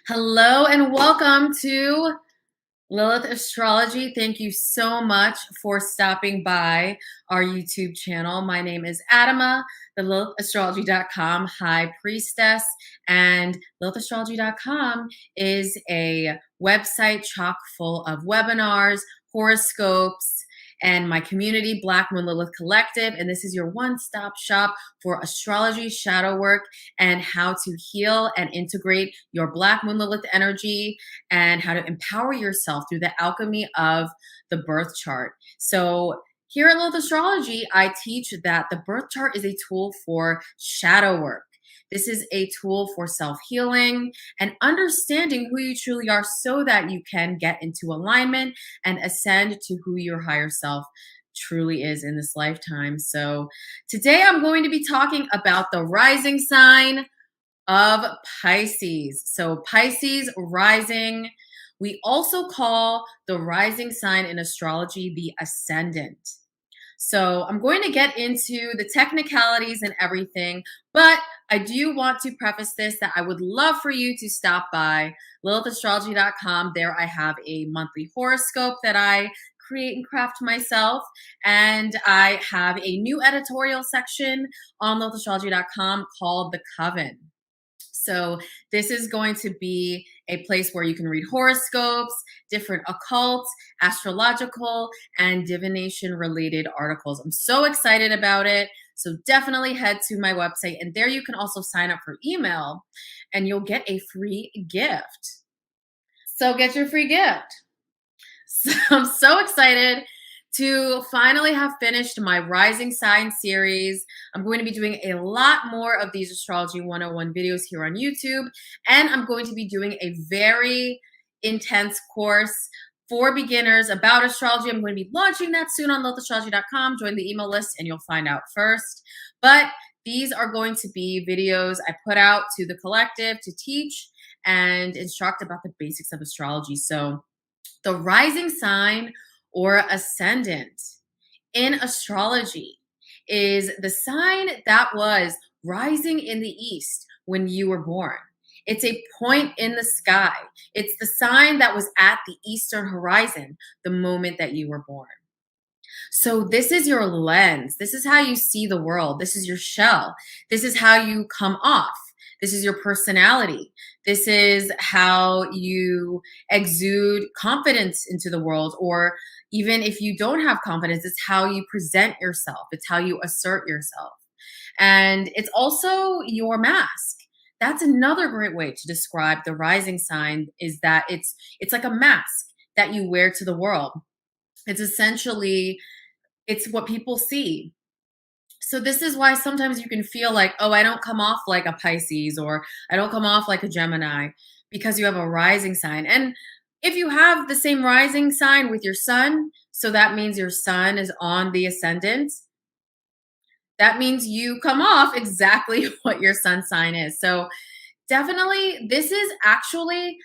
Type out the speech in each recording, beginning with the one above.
Hello and welcome to Lilith Astrology. Thank you so much for stopping by our YouTube channel. My name is Adama, the LilithAstrology.com High Priestess, and LilithAstrology.com is a website chock full of webinars, horoscopes, and my community, Black Moon Lilith Collective. And this is your one-stop shop for astrology, shadow work, and how to heal and integrate your Black Moon Lilith energy and how to empower yourself through the alchemy of the birth chart. So here at Lilith Astrology, I teach that the birth chart is a tool for shadow work. This is a tool for self-healing and understanding who you truly are so that you can get into alignment and ascend to who your higher self truly is in this lifetime. So today I'm going to be talking about the rising sign of Pisces. So Pisces rising, we also call the rising sign in astrology the ascendant. So I'm going to get into the technicalities and everything, but I do want to preface this that I would love for you to stop by LilithAstrology.com. There I have a monthly horoscope that I create and craft myself, and I have a new editorial section on LilithAstrology.com called The Coven. So this is going to be a place where you can read horoscopes, different occult, astrological, and divination related articles. I'm so excited about it. So definitely head to my website, and there you can also sign up for email and you'll get a free gift. So get your free gift. So I'm so excited to finally have finished my Rising Sign series. I'm going to be doing a lot more of these Astrology 101 videos here on YouTube, and I'm going to be doing a very intense course for beginners about astrology. I'm going to be launching that soon on LilithAstrology.com. Join the email list and you'll find out first. But these are going to be videos I put out to the collective to teach and instruct about the basics of astrology. So the rising sign or ascendant in astrology is the sign that was rising in the east when you were born. It's a point in the sky. It's the sign that was at the eastern horizon the moment that you were born. So this is your lens. This is how you see the world. This is your shell. This is how you come off. This is your personality. This is how you exude confidence into the world, or even if you don't have confidence, it's how you present yourself. It's how you assert yourself. And it's also your mask. That's another great way to describe the rising sign, is that it's like a mask that you wear to the world. It's essentially, it's what people see. So this is why sometimes you can feel like, oh, I don't come off like a Pisces, or I don't come off like a Gemini, because you have a rising sign. And if you have the same rising sign with your sun, so that means your sun is on the ascendant, that means you come off exactly what your sun sign is. So definitely, this is actually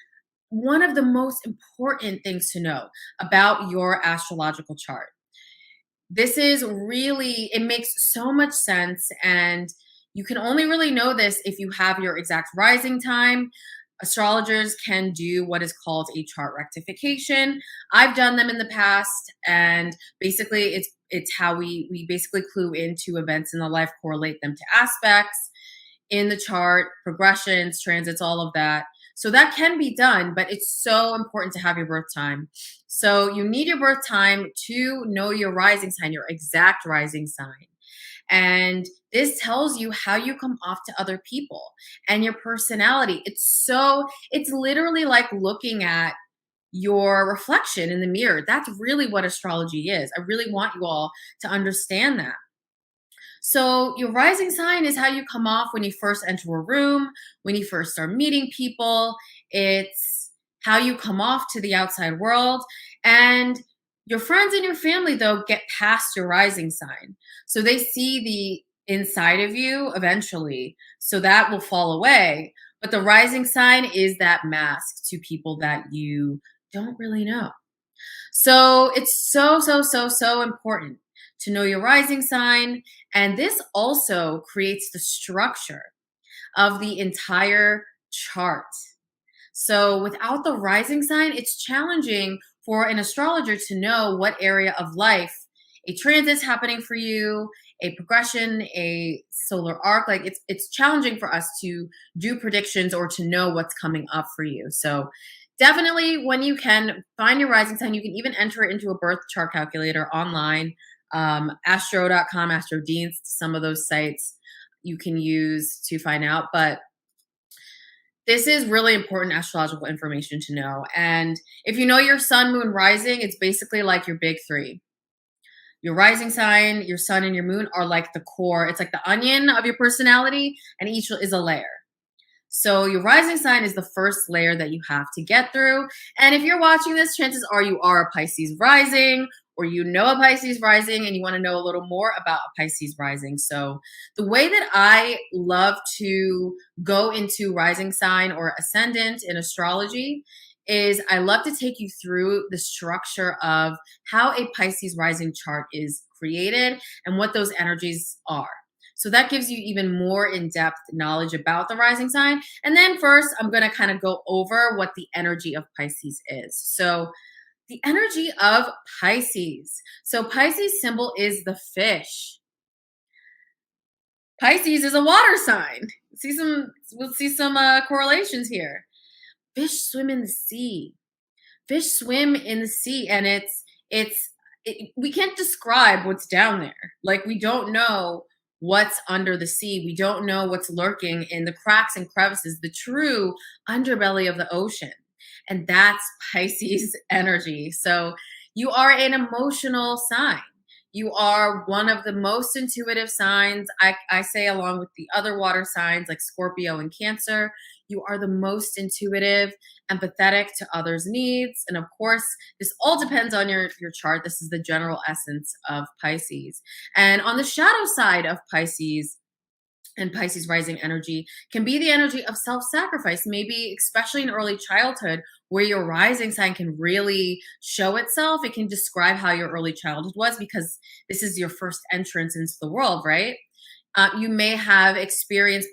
one of the most important things to know about your astrological chart. This is really, it makes so much sense, and you can only really know this if you have your exact rising time. Astrologers can do what is called a chart rectification. I've done them in the past, and basically it's how we basically clue into events in the life, correlate them to aspects in the chart, progressions, transits, all of that. So that can be done, but it's so important to have your birth time. So you need your birth time to know your rising sign, your exact rising sign. And this tells you how you come off to other people and your personality. It's literally like looking at your reflection in the mirror. That's really what astrology is. I really want you all to understand that. So your rising sign is how you come off when you first enter a room, when you first start meeting people. It's how you come off to the outside world. And your friends and your family, though, get past your rising sign. So they see the inside of you eventually. So that will fall away. But the rising sign is that mask to people that you don't really know. So it's so important to know your rising sign. And this also creates the structure of the entire chart. So without the rising sign, it's challenging for an astrologer to know what area of life a transit's happening for you, a progression, a solar arc. Like it's challenging for us to do predictions or to know what's coming up for you. So definitely when you can find your rising sign, you can even enter it into a birth chart calculator online. Astro.com, AstroDeans, some of those sites you can use to find out. But this is really important astrological information to know. And if you know your sun, moon, rising, it's basically like your big three. Your rising sign, your sun, and your moon are like the core. It's like the onion of your personality, and each is a layer. So your rising sign is the first layer that you have to get through. And if you're watching this, chances are you are a Pisces rising, or you know a Pisces rising and you want to know a little more about a Pisces rising. So the way that I love to go into rising sign or ascendant in astrology is I love to take you through the structure of how a Pisces rising chart is created and what those energies are. So that gives you even more in-depth knowledge about the rising sign. And then first, I'm going to kind of go over what the energy of Pisces is. So the energy of Pisces. So Pisces symbol is the fish. Pisces is a water sign. We'll see some correlations here. Fish swim in the sea. Fish swim in the sea, and we can't describe what's down there. Like we don't know what's under the sea. We don't know what's lurking in the cracks and crevices, the true underbelly of the ocean. And that's Pisces energy. So you are an emotional sign. You are one of the most intuitive signs. I say, along with the other water signs like Scorpio and Cancer, you are the most intuitive, empathetic to others' needs. And of course, this all depends on your chart. This is the general essence of Pisces. And on the shadow side of Pisces, and Pisces rising energy can be the energy of self-sacrifice, maybe especially in early childhood, where your rising sign can really show itself. It can describe how your early childhood was because this is your first entrance into the world, right? You may have experienced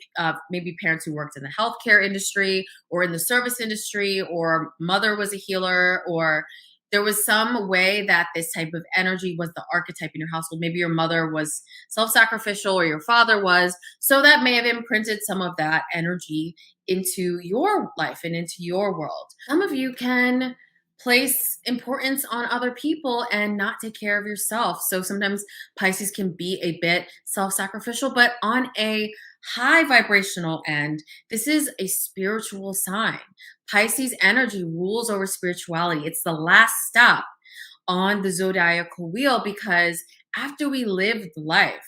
maybe parents who worked in the healthcare industry or in the service industry, or mother was a healer, or there was some way that this type of energy was the archetype in your household. Maybe your mother was self-sacrificial or your father was. So that may have imprinted some of that energy into your life and into your world. Some of you can place importance on other people and not take care of yourself. So sometimes Pisces can be a bit self-sacrificial, but on a high vibrational end, this is a spiritual sign. Pisces energy rules over spirituality. It's the last stop on the zodiacal wheel, because after we lived life,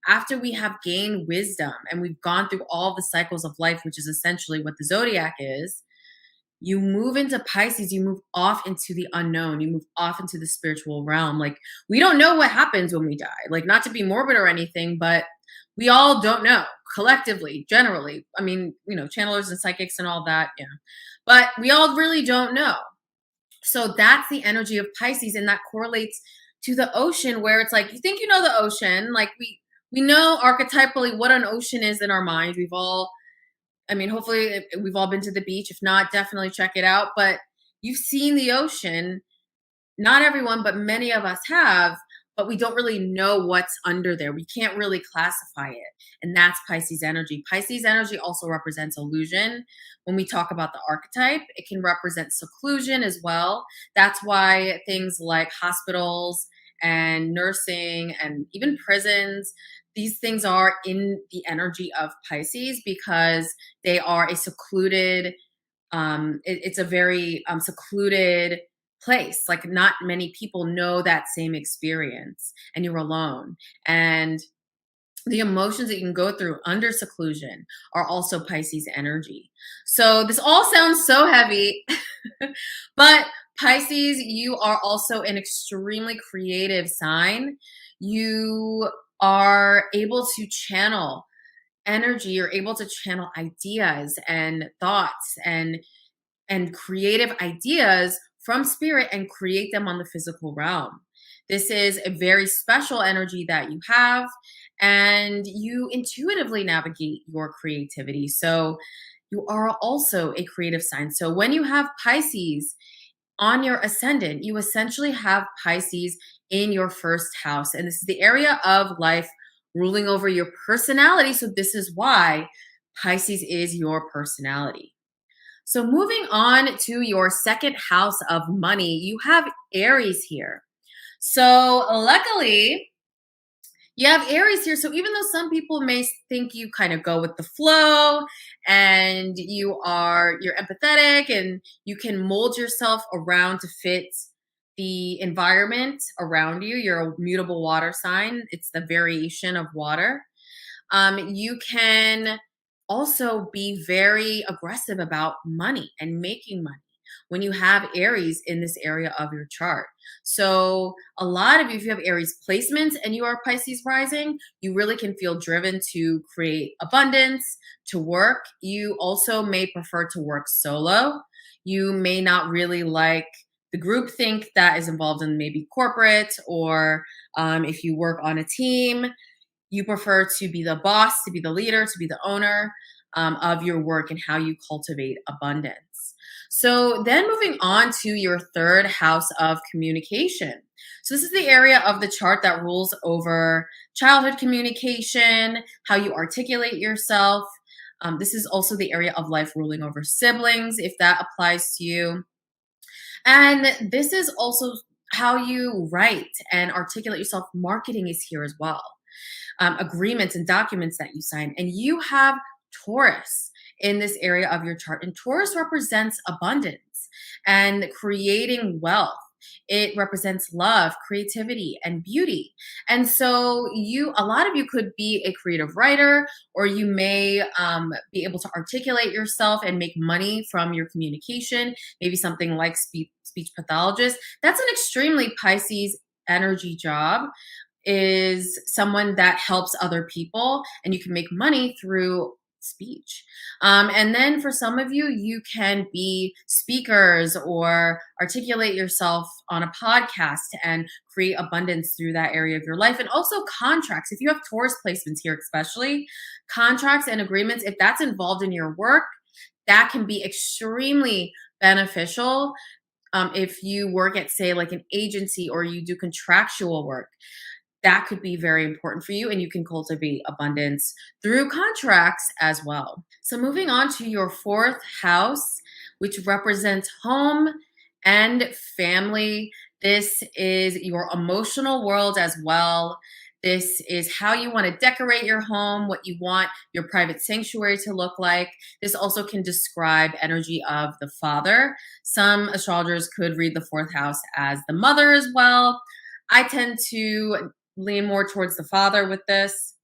after we have gained wisdom and we've gone through all the cycles of life, which is essentially what the zodiac is, you move into Pisces, you move off into the unknown, you move off into the spiritual realm. Like, we don't know what happens when we die. Like, not to be morbid or anything, but we all don't know collectively, generally. I mean, channelers and psychics and all that, yeah. But we all really don't know. So that's the energy of Pisces, and that correlates to the ocean, where it's like, you think you know the ocean. Like, we know archetypally what an ocean is in our mind. Hopefully we've all been to the beach. If not, definitely check it out. But you've seen the ocean. Not everyone, but many of us have, but we don't really know what's under there. We can't really classify it. And that's Pisces energy. Pisces energy also represents illusion. When we talk about the archetype, it can represent seclusion as well. That's why things like hospitals and nursing and even prisons, these things are in the energy of Pisces, because they are a secluded, it's a very secluded place. Like, not many people know that same experience, and you're alone. And the emotions that you can go through under seclusion are also Pisces energy. So this all sounds so heavy, but Pisces, you are also an extremely creative sign. You are able to channel energy. You're able to channel ideas and thoughts and creative ideas from spirit and create them on the physical realm. This is a very special energy that you have, and you intuitively navigate your creativity. So you are also a creative sign. So when you have Pisces on your ascendant, you essentially have Pisces in your first house. And this is the area of life ruling over your personality. So this is why Pisces is your personality. So moving on to your second house of money, you have Aries here. So luckily, you have Aries here. So even though some people may think you kind of go with the flow and you're empathetic and you can mold yourself around to fit the environment around you, you're a mutable water sign. It's the variation of water. You can also be very aggressive about money and making money when you have Aries in this area of your chart. So, a lot of you, if you have Aries placements and you are Pisces rising, you really can feel driven to create abundance, to work. You also may prefer to work solo. You may not really like the group think that is involved in maybe corporate or if you work on a team, you prefer to be the boss, to be the leader, to be the owner of your work and how you cultivate abundance. So, then moving on to your third house of communication. So, this is the area of the chart that rules over childhood communication, how you articulate yourself. This is also the area of life ruling over siblings, if that applies to you. And this is also how you write and articulate yourself. Marketing is here as well. Agreements and documents that you sign. And you have Taurus in this area of your chart. And Taurus represents abundance and creating wealth. It represents love, creativity, and beauty. And so a lot of you could be a creative writer, or you may be able to articulate yourself and make money from your communication, maybe something like speech pathologist. That's an extremely Pisces energy job, is someone that helps other people and you can make money through speech. And then for some of you, you can be speakers or articulate yourself on a podcast and create abundance through that area of your life. And also contracts. If you have Taurus placements here, especially contracts and agreements, if that's involved in your work, that can be extremely beneficial. If you work at, say, like an agency or you do contractual work, that could be very important for you and you can cultivate abundance through contracts as well. So moving on to your fourth house, which represents home and family. This is your emotional world as well. This is how you want to decorate your home, what you want your private sanctuary to look like. This also can describe energy of the father. Some astrologers could read the fourth house as the mother as well. I tend to lean more towards the father with this.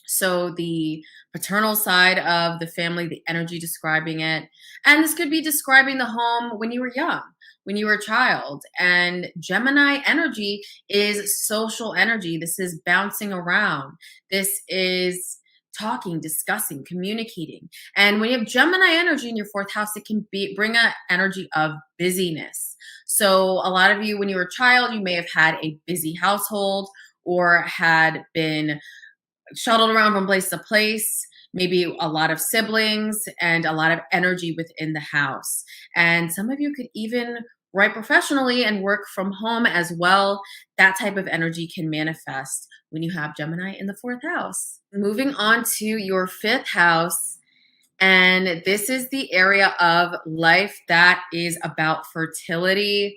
So the paternal side of the family, the energy describing it. And this could be describing the home when you were young, when you were a child. And Gemini energy is social energy. This is bouncing around. This is talking, discussing, communicating. And when you have Gemini energy in your fourth house, it can bring an energy of busyness. So a lot of you, when you were a child, you may have had a busy household or had been shuttled around from place to place, maybe a lot of siblings and a lot of energy within the house. And some of you could even write professionally and work from home as well. That type of energy can manifest when you have Gemini in the fourth house. Moving on to your fifth house. And this is the area of life that is about fertility,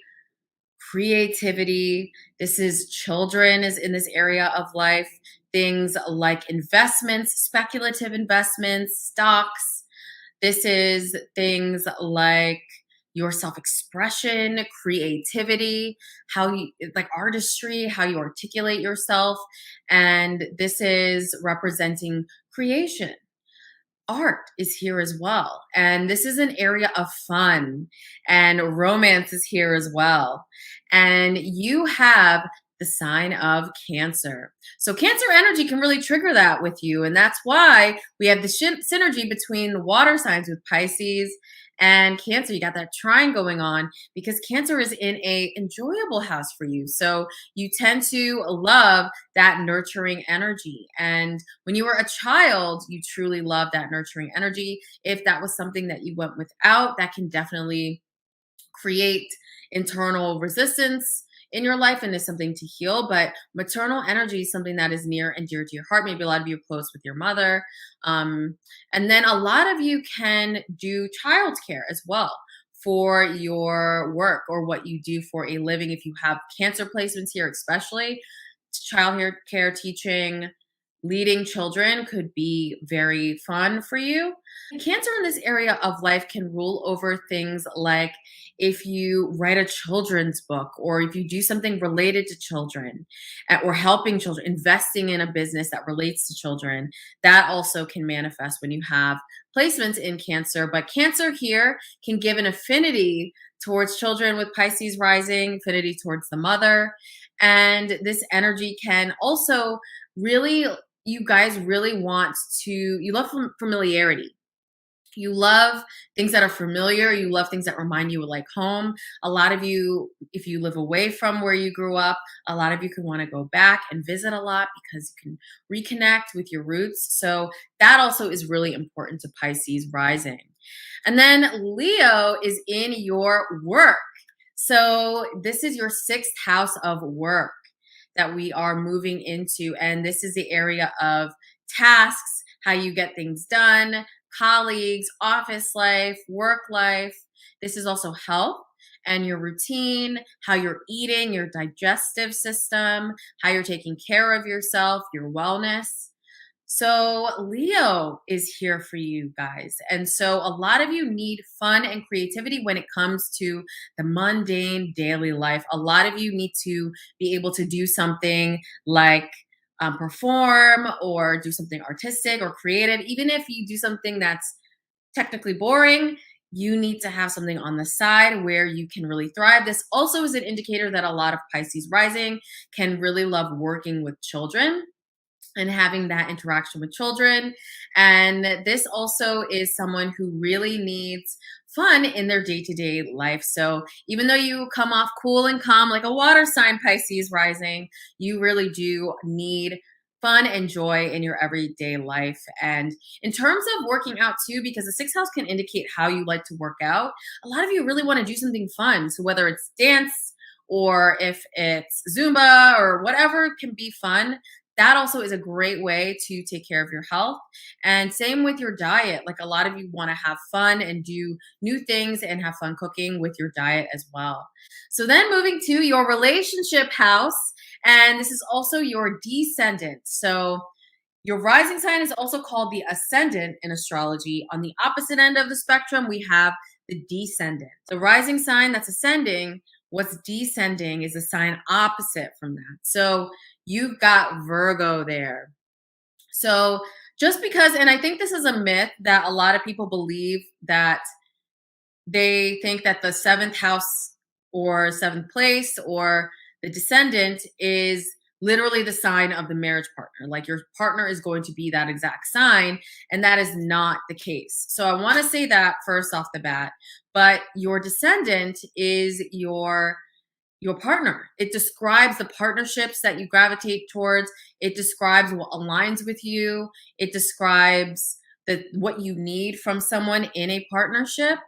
creativity. This is children is in this area of life. Things like investments, speculative investments, stocks. This is things like your self-expression, creativity, how you like artistry, how you articulate yourself. And this is representing creation. Art is here as well. And this is an area of fun, and romance is here as well. And you have the sign of Cancer. So Cancer energy can really trigger that with you. And that's why we have the synergy between the water signs with Pisces And Cancer, you got that trine going on because Cancer is in a enjoyable house for you. So you tend to love that nurturing energy. And when you were a child, you truly love that nurturing energy. If that was something that you went without, that can definitely create internal resistance in your life and is something to heal. But maternal energy is something that is near and dear to your heart. Maybe a lot of you are close with your mother. And then a lot of you can do childcare as well for your work or what you do for a living. If you have Cancer placements here, especially child care teaching, leading children could be very fun for you. Cancer in this area of life can rule over things like if you write a children's book or if you do something related to children or helping children, investing in a business that relates to children, that also can manifest when you have placements in Cancer. But Cancer here can give an affinity towards children with Pisces rising, affinity towards the mother. And this energy can also really, you guys really want to, you love familiarity. You love things that are familiar. You love things that remind you of like home. A lot of you, if you live away from where you grew up, a lot of you can want to go back and visit a lot because you can reconnect with your roots. So that also is really important to Pisces rising. And then Leo is in your work. So this is your sixth house of work that we are moving into. And this is the area of tasks, how you get things done, colleagues, office life, work life. This is also health and your routine, how you're eating, your digestive system, how you're taking care of yourself, your wellness. So Leo is here for you guys. And so a lot of you need fun and creativity when it comes to the mundane daily life. A lot of you need to be able to do something like perform or do something artistic or creative. Even if you do something that's technically boring, you need to have something on the side where you can really thrive. This also is an indicator that a lot of Pisces rising can really love working with children and having that interaction with children. And this also is someone who really needs fun in their day-to-day life. So even though you come off cool and calm like a water sign Pisces rising, you really do need fun and joy in your everyday life. And in terms of working out too, because the sixth house can indicate how you like to work out, a lot of you really want to do something fun. So whether it's dance or if it's Zumba or whatever can be fun, that also is a great way to take care of your health. And same with your diet. Like a lot of you want to have fun and do new things and have fun cooking with your diet as well. So then moving to your relationship house, and this is also your descendant. So your rising sign is also called the ascendant in astrology. On the opposite end of the spectrum, we have the descendant. The rising sign that's ascending, what's descending is a sign opposite from that. So you've got Virgo there. So just because, and I think this is a myth that a lot of people believe, that they think that the seventh house or seventh place or the descendant is literally the sign of the marriage partner. Like your partner is going to be that exact sign, and that is not the case. So I want to say that first off the bat, but your descendant is your partner. It describes the partnerships that you gravitate towards. It describes what aligns with you. It describes what you need from someone in a partnership.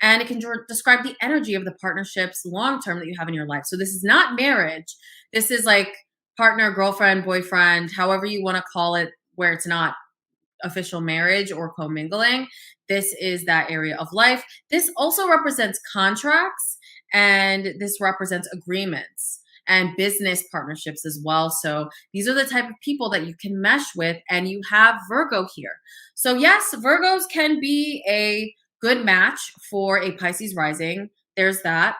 And it can describe the energy of the partnerships long term that you have in your life. So this is not marriage. This is like partner, girlfriend, boyfriend, however you want to call it, where it's not official marriage or commingling. This is that area of life. This also represents contracts, and this represents agreements and business partnerships as well. So these are the type of people that you can mesh with, and you have Virgo here. So yes, Virgos can be a good match for a Pisces rising. There's that.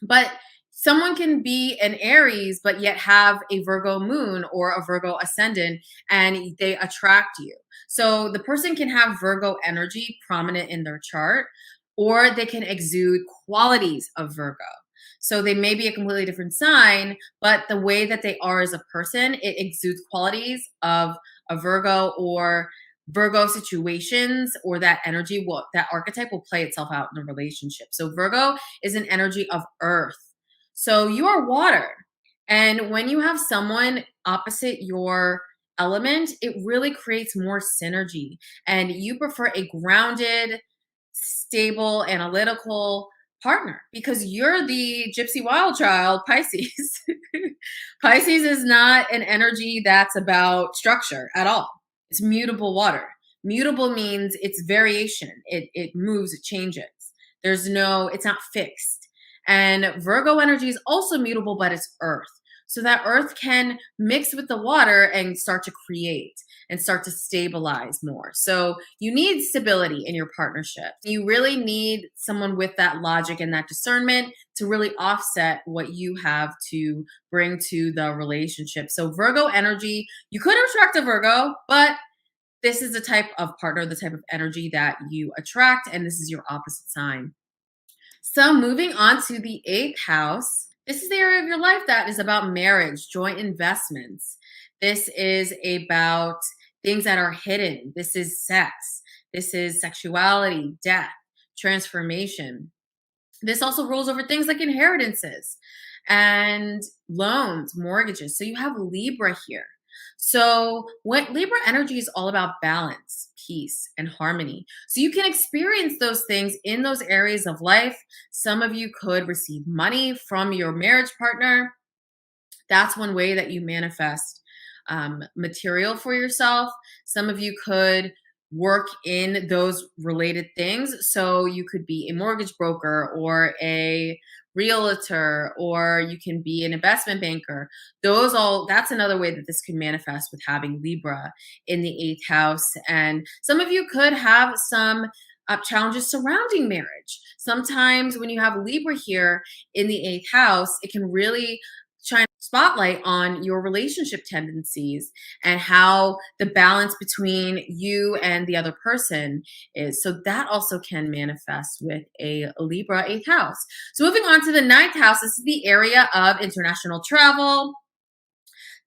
But someone can be an Aries, but yet have a Virgo moon or a Virgo ascendant, and they attract you. So the person can have Virgo energy prominent in their chart, or they can exude qualities of Virgo. So they may be a completely different sign, but the way that they are as a person, it exudes qualities of a Virgo or Virgo situations or that energy will, that archetype will play itself out in a relationship. So Virgo is an energy of earth. So you are water. And when you have someone opposite your element, it really creates more synergy. And you prefer a grounded, stable, analytical partner because you're the gypsy wild child, Pisces. Pisces is not an energy that's about structure at all. It's mutable water. Mutable means it's variation. It moves, it changes. It's not fixed. And Virgo energy is also mutable, but it's earth. So that earth can mix with the water and start to create and start to stabilize more. So you need stability in your partnership. You really need someone with that logic and that discernment to really offset what you have to bring to the relationship. So Virgo energy, you could attract a Virgo, but this is the type of partner, the type of energy that you attract, and this is your opposite sign. So moving on to the 8th house, this is the area of your life that is about marriage, joint investments. This is about things that are hidden. This is sex. This is sexuality, death, transformation. This also rolls over things like inheritances and loans, mortgages. So you have Libra here. So what Libra energy is all about balance, peace, and harmony. So you can experience those things in those areas of life. Some of you could receive money from your marriage partner. That's one way that you manifest material for yourself. Some of you could work in those related things. So you could be a mortgage broker or a realtor, or you can be an investment banker. That's another way that this can manifest with having Libra in the 8th house. And some of you could have some challenges surrounding marriage. Sometimes when you have Libra here in the 8th house, it can really shine a spotlight on your relationship tendencies and how the balance between you and the other person is. So that also can manifest with a Libra 8th house. So moving on to the 9th house, this is the area of international travel.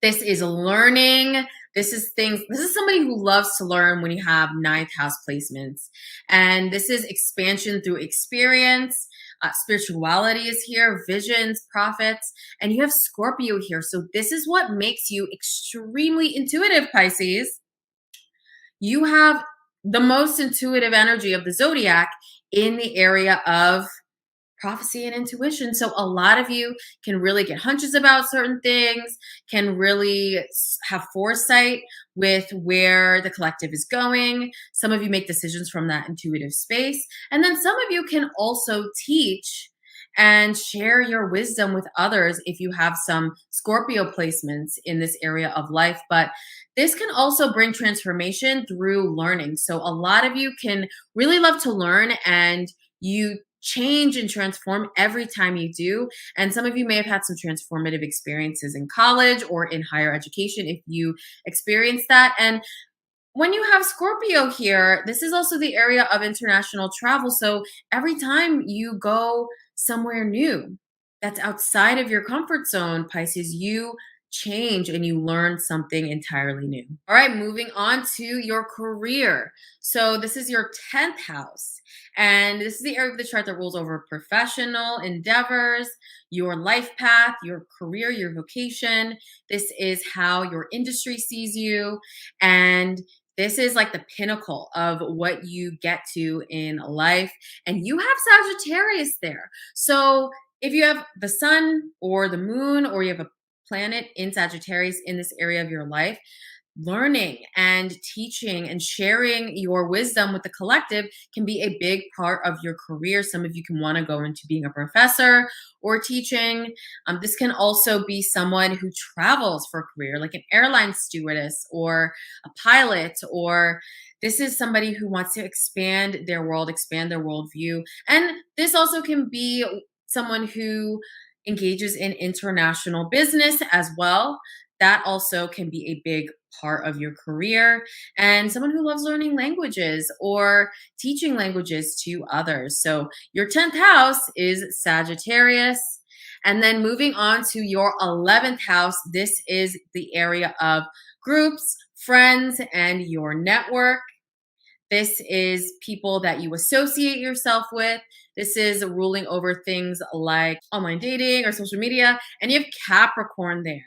This is learning. This is somebody who loves to learn when you have 9th house placements. And this is expansion through experience. Spirituality is here, visions, prophets, and you have Scorpio here. So this is what makes you extremely intuitive, Pisces. You have the most intuitive energy of the zodiac in the area of prophecy and intuition. So a lot of you can really get hunches about certain things, can really have foresight with where the collective is going. Some of you make decisions from that intuitive space. And then some of you can also teach and share your wisdom with others if you have some Scorpio placements in this area of life. But this can also bring transformation through learning. So a lot of you can really love to learn, and you change and transform every time you do. And some of you may have had some transformative experiences in college or in higher education if you experienced that. And when you have Scorpio here, this is also the area of international travel. So every time you go somewhere new that's outside of your comfort zone, Pisces, you change and you learn something entirely new. All right, moving on to your career. So this is your 10th house. And this is the area of the chart that rules over professional endeavors, your life path, your career, your vocation. This is how your industry sees you. And this is like the pinnacle of what you get to in life. And you have Sagittarius there. So if you have the sun or the moon, or you have a planet in Sagittarius in this area of your life, learning and teaching and sharing your wisdom with the collective can be a big part of your career. Some of you can want to go into being a professor or teaching. This can also be someone who travels for a career, like an airline stewardess or a pilot, or this is somebody who wants to expand their world, expand their worldview. And this also can be someone who engages in international business as well. That also can be a big part of your career, and someone who loves learning languages or teaching languages to others. So your 10th house is Sagittarius. And then moving on to your 11th house, this is the area of groups, friends, and your network. This is people that you associate yourself with. This is ruling over things like online dating or social media. And you have Capricorn there.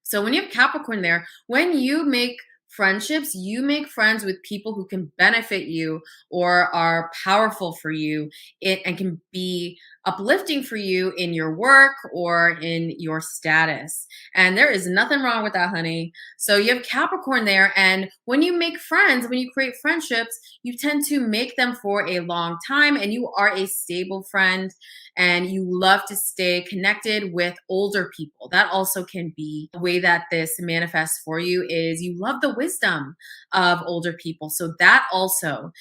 So when you have Capricorn there, when you make friendships, you make friends with people who can benefit you or are powerful for you and can be uplifting for you in your work or in your status. And there is nothing wrong with that, honey. So you have Capricorn there. And when you make friends, when you create friendships, you tend to make them for a long time and you are a stable friend and you love to stay connected with older people. That also can be the way that this manifests for you is you love the wisdom of older people. So that also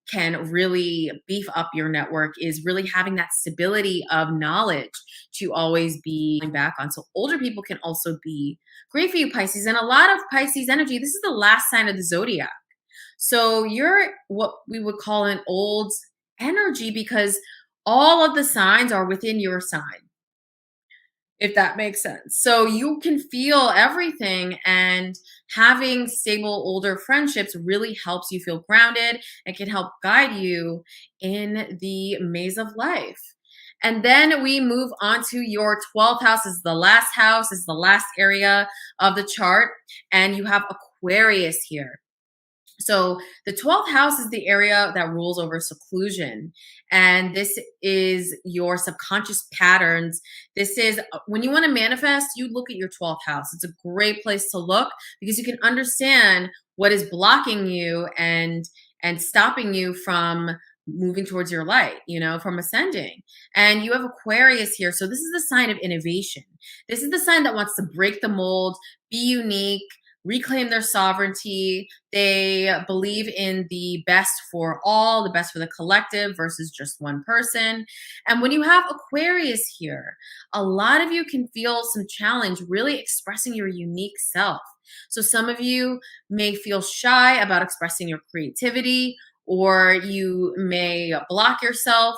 can really beef up your network is really having that stability of knowledge to always be back on. So older people can also be great for you, Pisces. And a lot of Pisces energy, this is the last sign of the zodiac. So you're what we would call an old energy because all of the signs are within your sign, if that makes sense. So you can feel everything, and having stable older friendships really helps you feel grounded and can help guide you in the maze of life. And then we move on to your 12th house. House, is the last area of the chart, and you have Aquarius here. So the 12th house is the area that rules over seclusion. And this is your subconscious patterns. This is when you want to manifest, you look at your 12th house. It's a great place to look because you can understand what is blocking you and stopping you from moving towards your light, from ascending. And you have Aquarius here. So this is the sign of innovation. This is the sign that wants to break the mold, be unique, reclaim their sovereignty. They believe in the best for all, the best for the collective versus just one person. And when you have Aquarius here, a lot of you can feel some challenge really expressing your unique self. So some of you may feel shy about expressing your creativity, or you may block yourself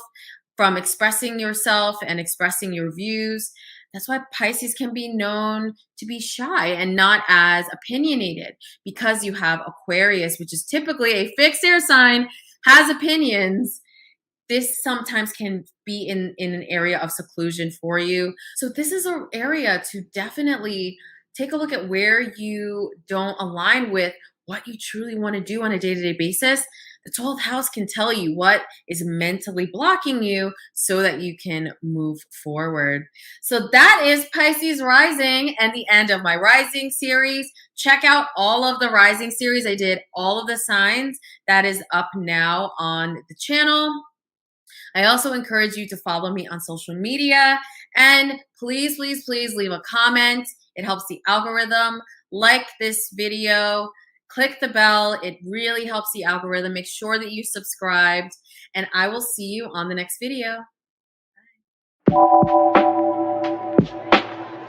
from expressing yourself and expressing your views. That's why Pisces can be known to be shy and not as opinionated, because you have Aquarius, which is typically a fixed air sign, has opinions. This sometimes can be in an area of seclusion for you. So this is an area to definitely take a look at where you don't align with what you truly want to do on a day-to-day basis. The 12th house can tell you what is mentally blocking you so that you can move forward. So that is Pisces rising and the end of my rising series. Check out all of the rising series. I did all of the signs. That is up now on the channel. I also encourage you to follow me on social media, and please, please, please leave a comment. It helps the algorithm. Like this video, click the bell. It really helps the algorithm. Make sure that you subscribed, and I will see you on the next video. Bye.